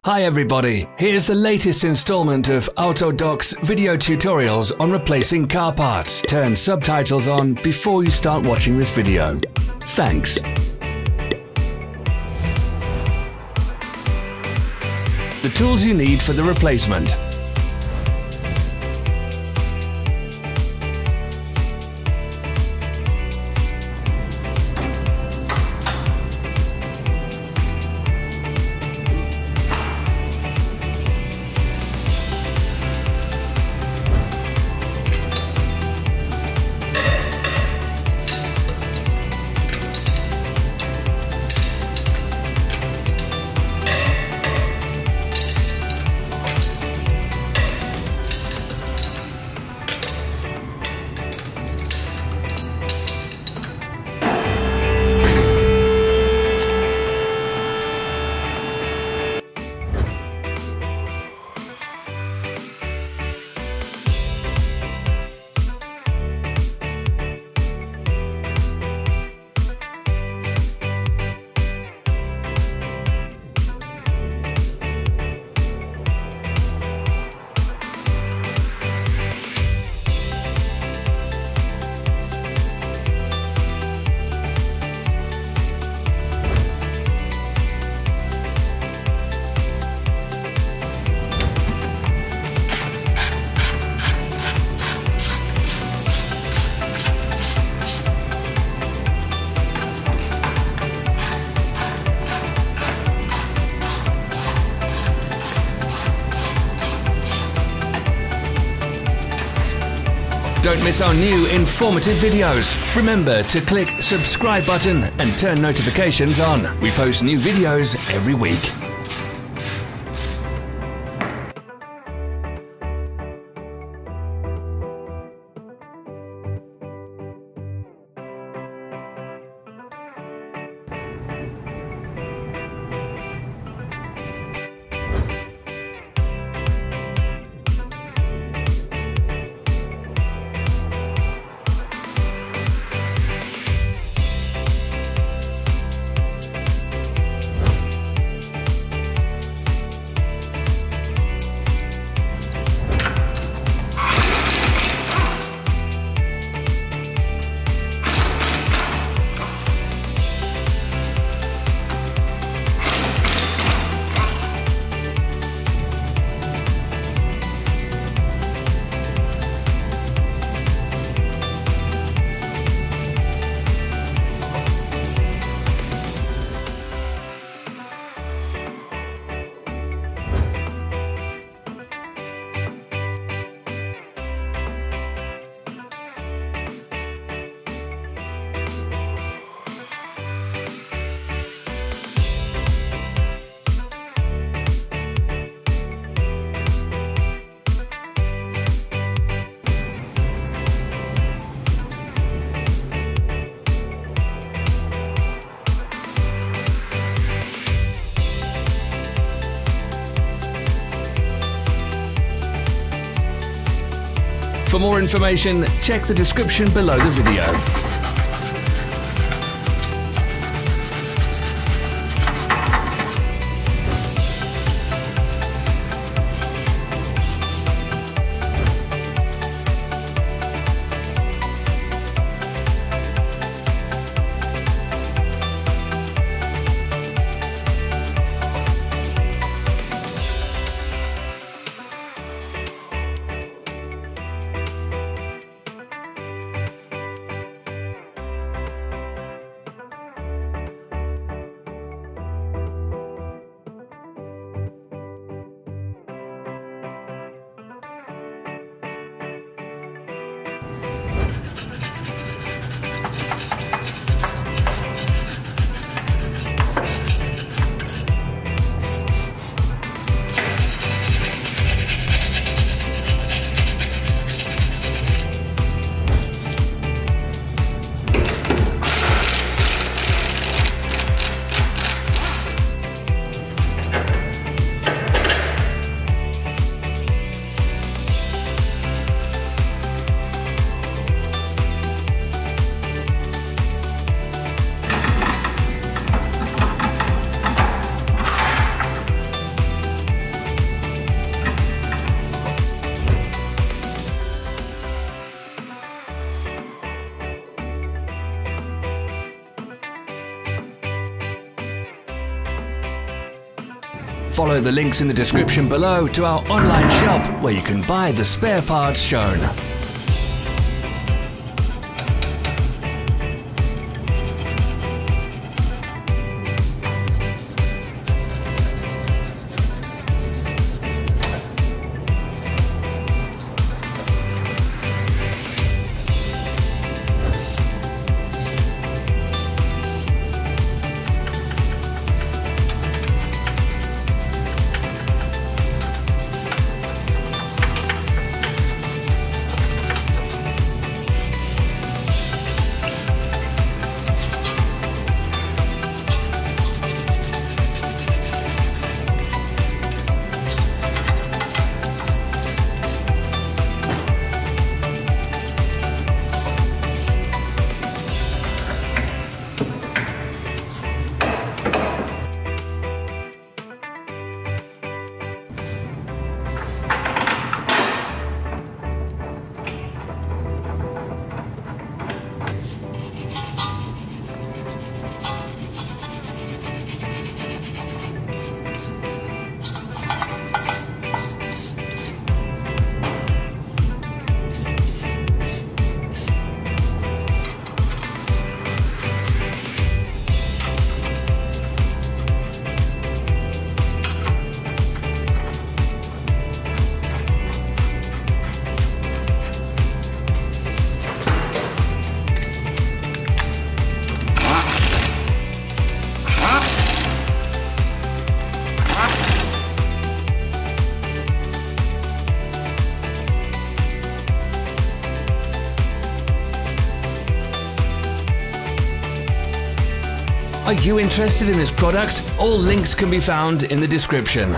Hi everybody, here's the latest installment of Autodoc's video tutorials on replacing car parts. Turn subtitles on before you start watching this video. Thanks. The tools you need for the replacement. Don't miss our new informative videos. Remember to click subscribe button and turn notifications on. We post new videos every week. For more information, check the description below the video. Follow the links in the description below to our online shop where you can buy the spare parts shown. Are you interested in this product? All links can be found in the description.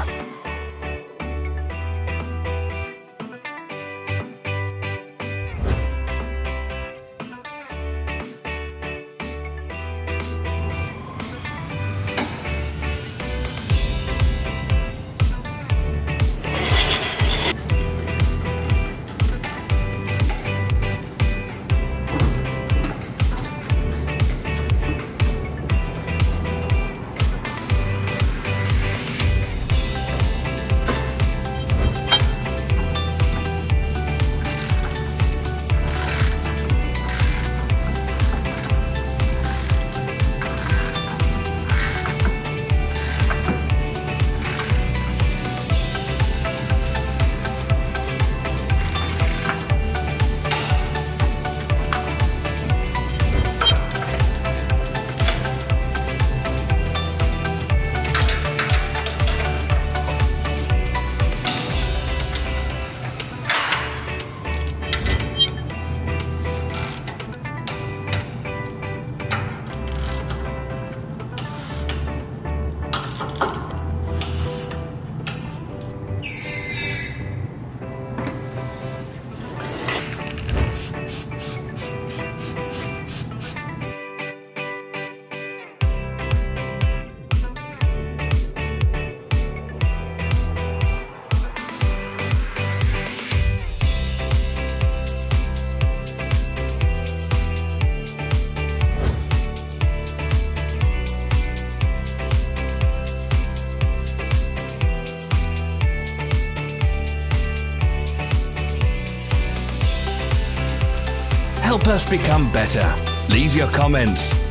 Help us become better. Leave your comments.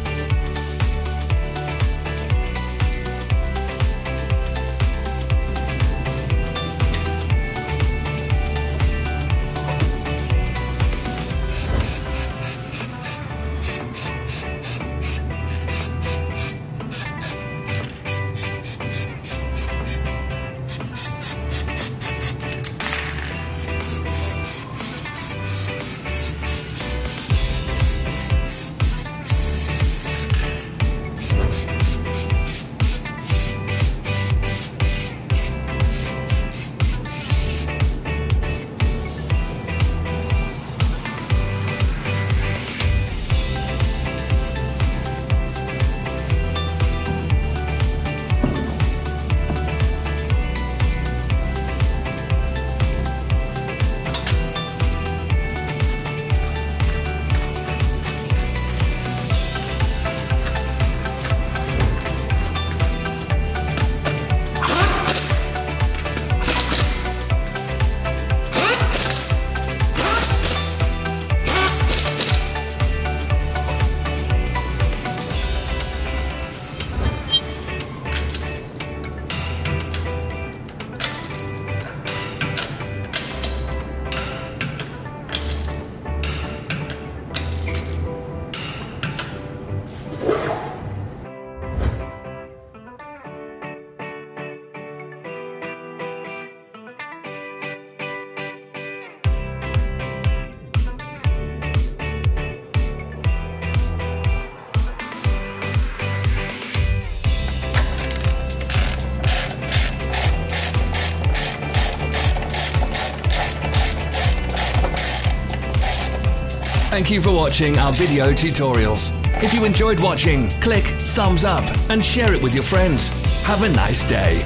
Thank you for watching our video tutorials. If you enjoyed watching, click thumbs up and share it with your friends. Have a nice day.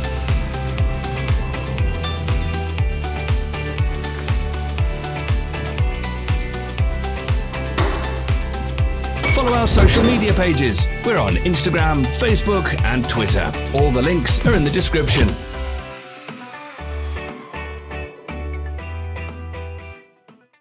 Follow our social media pages. We're on Instagram, Facebook and Twitter. All the links are in the description.